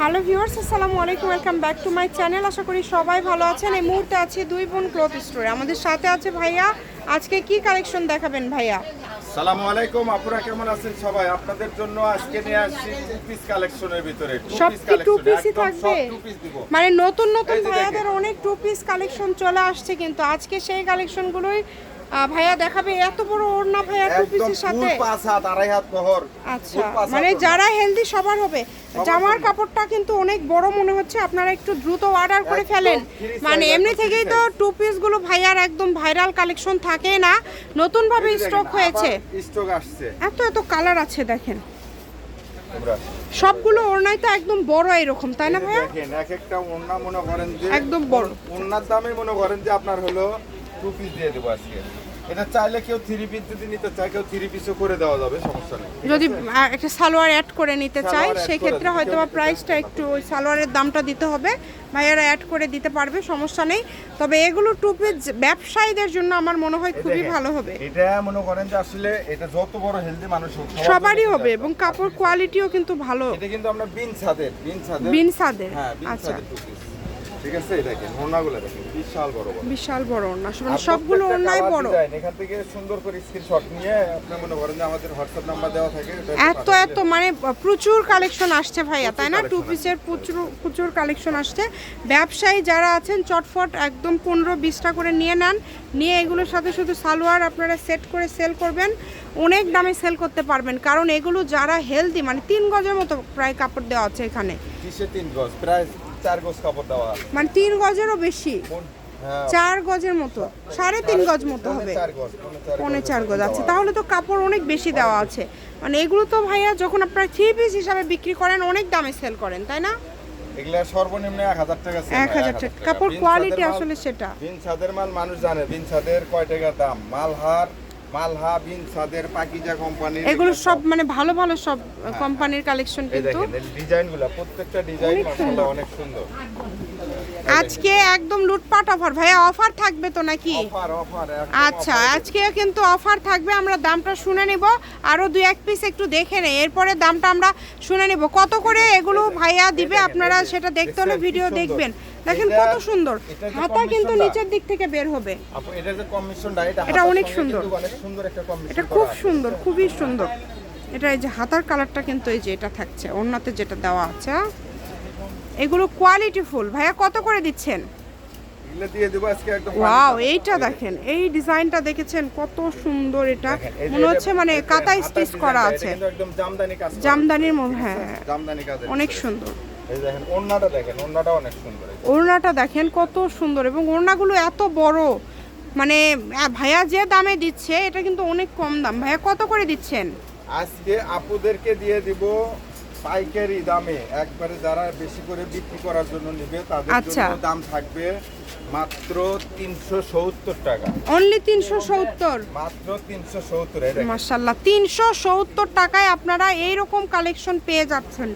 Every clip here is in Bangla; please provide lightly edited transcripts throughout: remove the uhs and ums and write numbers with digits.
হ্যালো ভিউয়ার্স, আসসালামু আলাইকুম, welcome back to my channel. আশা করি সবাই ভালো আছেন। এই মুহূর্তে আছি দুই বোন ক্লথ স্টোরে। আমাদের সাথে আছে ভাইয়া। আজকে কি কালেকশন দেখাবেন ভাইয়া? আসসালামু আলাইকুম, আপনারা কেমন আছেন সবাই? আপনাদের জন্য আজকে নিয়ে আসছি টু পিস কালেকশনের ভিতরে। সব কি টু পিসই থাকবে? টু পিস দিব। মানে নতুন নতুন ভাইয়াদের অনেক টু পিস কালেকশন চলে আসছে, কিন্তু আজকে সেই কালেকশনগুলোই ভাইয়া দেখাবে। এত বড় ওড়না ভাইয়া টু পিসের সাথে, 5 হাত 2.5 হাত বহর। আচ্ছা, মানে যারা হেলদি সবার হবে। জামার কাপড়টা কিন্তু অনেক বড় মনে হচ্ছে, আপনারা একটু দ্রুত অর্ডার করে ফেলেন। মানে এমনি থেকেই তো টু পিস গুলো ভাইয়ার একদম ভাইরাল কালেকশন থাকে না, নতুন ভাবে স্টক হয়েছে, স্টক আসছে। এত এত কালার আছে দেখেন। সবগুলো ওড়নাই তো একদম বড় এরকম, তাই না ভাইয়া? দেখেন এক একটা ওড়না মনে করেন যে একদম বড়। ওড়নার দামে মনে করেন যে আপনার হলো টু পিস দিয়ে দেবো আজকে। এটা চাইলে কেউ 3 পিস যদি নিতে চায়, কেউ 3 পিসও করে দেওয়া যাবে, সমস্যা নেই। যদি একটা সালোয়ার অ্যাড করে নিতে চাই, সালোয়ার add সেই করে ক্ষেত্রে দিতে হয়তো বা হবে। প্রাইসটা একটু, ওই সালোয়ারের দামটা দিতে হবে, ভাইয়ারা অ্যাড করে দিতে পারবে, সমস্যা নেই। তবে এগুলো টু পিস ব্যবসায়ীদের জন্য আমার মনে হয় খুবই ভালো হবে। এটা মনে করেন যে আসলে এটা যত বড় হেলদি মানুষ হোক সবারই হবে, এবং কাপড় কোয়ালিটিও কিন্তু ভালো। এটা কিন্তু আমরা বিন ছাদের হ্যাঁ, বিন আচ্ছা, ছাদের টু পিস। ঠিক আছে, দেখেন ওড়নাগুলো দেখেন, বিশাল বড় বড়, বিশাল বড় ওড়না, মানে সবগুলো ওড়নাই বড়। এখান থেকে সুন্দর করে স্ক্রিনশট নিয়ে আপনি মনে করেন যে আমাদের হোয়াটসঅ্যাপ নাম্বার দেওয়া থাকে। এত মানে প্রচুর কালেকশন আসছে ভাইয়া, তাই না? টু পিসের প্রচুর কালেকশন আসছে। ব্যবসায়ী যারা আছেন চটফট একদম 15-20টা করে নিয়ে নেন, নিয়ে এগুলোর সাথে শুধু সালোয়ার আপনারা সেট করে সেল করবেন, অনেক দামে সেল করতে পারবেন। কারণ এগুলো যারা হেলদি, মানে 3 গজের মতো প্রায় কাপড় দেওয়া আছে এখানে। কিসে 3 গজ? প্রায় 4 গজ কাপড় দেওয়া, মানে 3 গজেরও বেশি, হ্যাঁ 4 গজের মতো, 3.5 গজ মতো হবে, 4 গজ, 4 গজ আছে। তাহলে তো কাপড় অনেক বেশি দেওয়া আছে। মানে এগুলো তো ভাইয়া যখন আপনারা 3 পিস হিসাবে বিক্রি করেন, অনেক দামে সেল করেন, তাই না? এগুলা সর্বনিম্ন 1000 টাকা সেল, 1000 টাকা কাপড় কোয়ালিটি আসলে সেটা। বিন ছাদের মাল মানুষ জানে, বিন ছাদের কয় টাকা দাম। মালহা বিন ছাদের পাকিজা কোম্পানি, এগুলো সব মানে ভালো ভালো সব কোম্পানির কালেকশন। এই কিন্তু দেখেন ডিজাইনগুলো, প্রত্যেকটা ডিজাইন মাশাআল্লাহ অনেক সুন্দর। আজকে একদম লুটপাট অফার ভাইয়া। অফার থাকবে তো নাকি? অফার আচ্ছা, আজকেও কিন্তু অফার থাকবে। আমরা দামটা শুনে নেব, আরো 2-1 পিস একটু দেখে নেই, এরপরে দামটা আমরা শুনে নেব। কত করে এগুলো ভাইয়া দিবে, আপনারা সেটা দেখতে হলে ভিডিও দেখবেন। দেখেন কত সুন্দর, হাতা কিন্তু নিচের দিক থেকে বের হবে। আপু এটা যে কমিশনটা, এটা অনেক সুন্দর, অনেক সুন্দর একটা কমিশন, এটা খুব সুন্দর, খুবই সুন্দর। এটা এই যে হাতার কালারটা কিন্তু এই যে এটা থাকছে, ওড়নাতে যেটা দেওয়া আছে, এগুলো কোয়ালিটি ফুল। ভাইয়া কত করে দিচ্ছেন? এগুলো দিয়ে দেব আজকে একদম। ওয়াও, এইটা দেখেন, এই ডিজাইনটা দেখেছেন কত সুন্দর। এটা মনে হচ্ছে মানে কাঁথা স্টিচ করা আছে, কিন্তু একদম জামদানি কাজ, জামদানির মধ্যে। হ্যাঁ, জামদানি কাজ, অনেক সুন্দর। এই দেখেন ওড়নাটা দেখেন, ওড়নাটা অনেক সুন্দর। ওড়নাটা দেখেন কত সুন্দর, এবং ওড়নাগুলো এত বড়। মানে ভাইয়া যে দামে দিচ্ছে, এটা কিন্তু অনেক কম দাম। ভাইয়া কত করে দিচ্ছেন? আজকে আপুদেরকে দিয়ে দিব পাইকারি দামে, একবারে যারা বেশি করে বিক্রি করার জন্য নেবে তাদের জন্য দাম থাকবে মাত্র 370 টাকা। অনলি 370, মাত্র 370। মাশাআল্লাহ, 370 টাকায় আপনারা এই রকম কালেকশন পেয়ে যাচ্ছেন।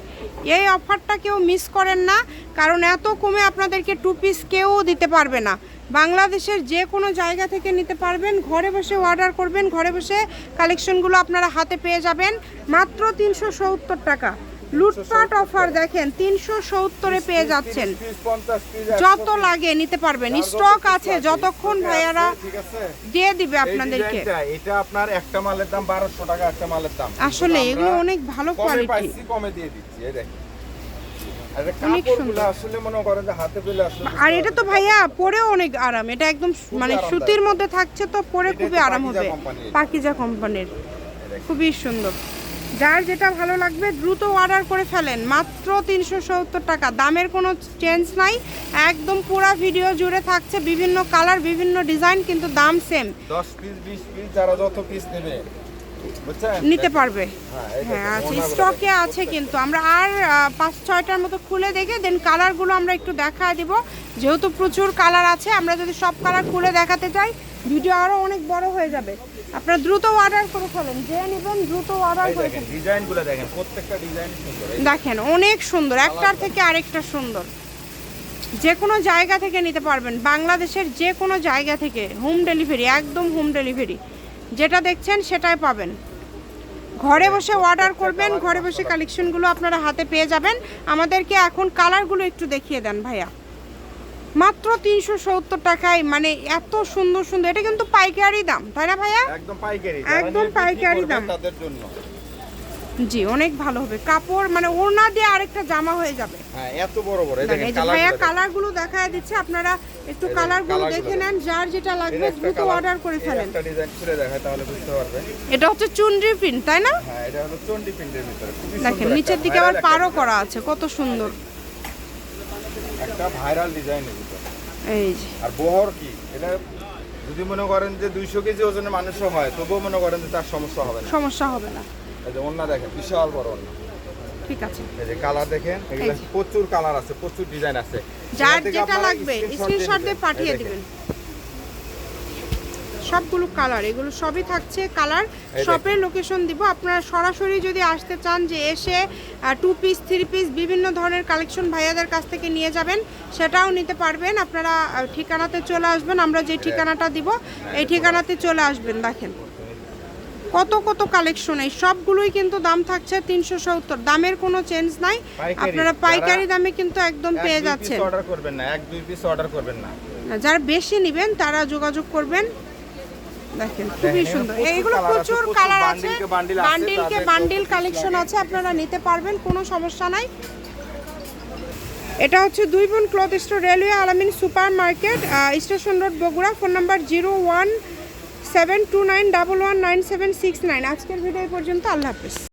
এই অফারটা কেউ মিস করেন না, কারণ এত কমে আপনাদেরকে টু পিস কেউ দিতে পারবে না। বাংলাদেশের যে কোনো জায়গা থেকে নিতে পারবেন, ঘরে বসে অর্ডার করবেন, ঘরে বসে কালেকশনগুলো আপনারা হাতে পেয়ে যাবেন মাত্র 370 টাকা। লুটপাট অফার দেখেন, 370-এ পেয়ে যাচ্ছেন। যত লাগে নিতে পারবেন, স্টক আছে যতক্ষণ ভাইয়ারা দিয়ে দিবে আপনাদেরকে। এটা আপনার একটা মালের দাম 1200 টাকা, একটা মালের দাম। আসলে এগুলো অনেক ভালো কোয়ালিটি, কমে দিয়ে দিচ্ছি। এই দেখেন, অনেক সুন্দর আসলে মনে করেন যে হাতে পেলে আসলে। আর এটা তো ভাইয়া পরেও অনেক আরাম, এটা একদম মানে সুতির মধ্যে থাকছে, তো পরে খুবই আরাম হবে। পাকিজা কোম্পানির, খুবই সুন্দর। যার যেটা ভালো লাগবে দ্রুত অর্ডার করে ফেলেন, মাত্র 370 টাকা। দামের কোনো চেঞ্জ নাই, একদম পুরো ভিডিও জুড়ে থাকছে বিভিন্ন কালার, বিভিন্ন ডিজাইন, কিন্তু দাম সেম। 10 পিস 20 পিস যারা যত পিস নেবে নিতে পারবে। হ্যাঁ, আছে, স্টকে আছে। কিন্তু আমরা আর 5-6টার মতো খুলে দেখে দেন কালারগুলো আমরা একটু দেখায় দিব, যেহেতু প্রচুর কালার আছে। আমরা যদি সব কালার খুলে দেখাতে চাই, ভিডিও আরো অনেক বড় হয়ে যাবে। আপনারা দ্রুত অর্ডার করে ফেলেন, যে নেবেন দ্রুত অর্ডার করে ফেলেন। ডিজাইনগুলো দেখেন, প্রত্যেকটা ডিজাইন সুন্দর, দেখেন অনেক সুন্দর, একটার থেকে আরেকটা সুন্দর। যে কোনো জায়গা থেকে নিতে পারবেন, বাংলাদেশের যে কোনো জায়গা থেকে, হোম ডেলিভারি, একদম হোম ডেলিভারি। যেটা দেখছেন সেটাই পাবেন। ঘরে বসে অর্ডার করবেন, ঘরে বসে কালেকশনগুলো আপনারা হাতে পেয়ে যাবেন। আমাদেরকে এখন কালারগুলো একটু দেখিয়ে দেন ভাইয়া। মাত্র 370 টাকায়, মানে এত সুন্দর সুন্দর। এটা কিন্তু পাইকারি দাম, তাই না ভাইয়া? একদম পাইকারি, একদম পাইকারি দাম তাদের জন্য। জি, অনেক ভালো হবে কাপড়, মানে ওড়না দিয়ে আরেকটা জামা হয়ে যাবে। হ্যাঁ, এত বড় বড়। এই দেখেন দেখেন ভাইয়া কালার, কালারগুলো দেখায় দিচ্ছে, আপনারা একটু এই কালারগুলো কালারগুলো দেখে নেন, যার যেটা লাগবে একটা দ্রুত কালার, অর্ডার করে ফেলেন। একটা ডিজাইন খুলে দেখায় তাহলে বুঝতে পারবেন। এটা হচ্ছে চুনরি প্রিন্ট, তাই না? হ্যাঁ, এটা হলো চন্ডি প্রিন্টের ভিতরে। খুবই দেখেন সুন্দর নিচের একটা দিকে আবার viral পারও একটা করা আছে, কত সুন্দর। একটা ভাইরাল ডিজাইনের ভিতরে। এই যে আর বহর কি, এটা যদি মনে করেন যে 200 কেজি ওজনের মানুষও হয়, তবুও মনে করেন যে তার সমস্যা হবে না। সমস্যা হবে না। এই যে ওন্না দেখেন, বিশাল বড় ওন্না। ঠিক আছে, এই যে কালার দেখেন, এগুলা প্রচুর কালার আছে, প্রচুর ডিজাইন আছে। যার এখান থেকে যেটা আপনারা লাগবে screenshot স্ক্রিনশট দিয়ে নেবেন। পাঠিয়ে এই দেখেন। দিবেন। সবগুলো কালার, এগুলো সবই থাকছে কালার। দেখেন। শপের লোকেশন দিব, আপনারা সরাসরি যদি আসতে চান, যে এসে 2 পিস 3 পিস বিভিন্ন ধরনের কালেকশন ভাইয়াদের কাছ থেকে নিয়ে যাবেন, সেটাও নিতে পারবেন। আপনারা ঠিকানাতে চলে আসবেন, আমরা যে ঠিকানাটা দিব এই ঠিকানাতে চলে আসবেন। দেখেন কত কত কালেকশন, এই সবগুলোই কিন্তু দাম থাকছে 370, দামের কোনো চেঞ্জ নাই। পাইকারি। আপনারা পাইকারি দামে কিন্তু একদম পেয়ে 1-2 যাচ্ছেন। পিস অর্ডার করবেন না, 1-2 পিস অর্ডার করবেন না। যারা বেশি নেবেন তারা যোগাযোগ করবেন। দেখেন খুবই দেখেন, সুন্দর, প্রচুর এইগুলো colour আছে, প্রচুর প্রচুর কালার আছে, বান্ডিলকে বান্ডিল আছে, বান্ডিলকে তাদের বান্ডিল যত কালেকশন লাগে। আছে, আপনারা নিতে পারবেন, কোনো সমস্যা নাই। এটা হচ্ছে 2 বোন ক্লথ স্টোর, রেলওয়ে আলামিন super market, station road, Bogura. Phone number 01729119769। আজকের ভিডিও এই পর্যন্ত, আল্লাহ হাফেজ।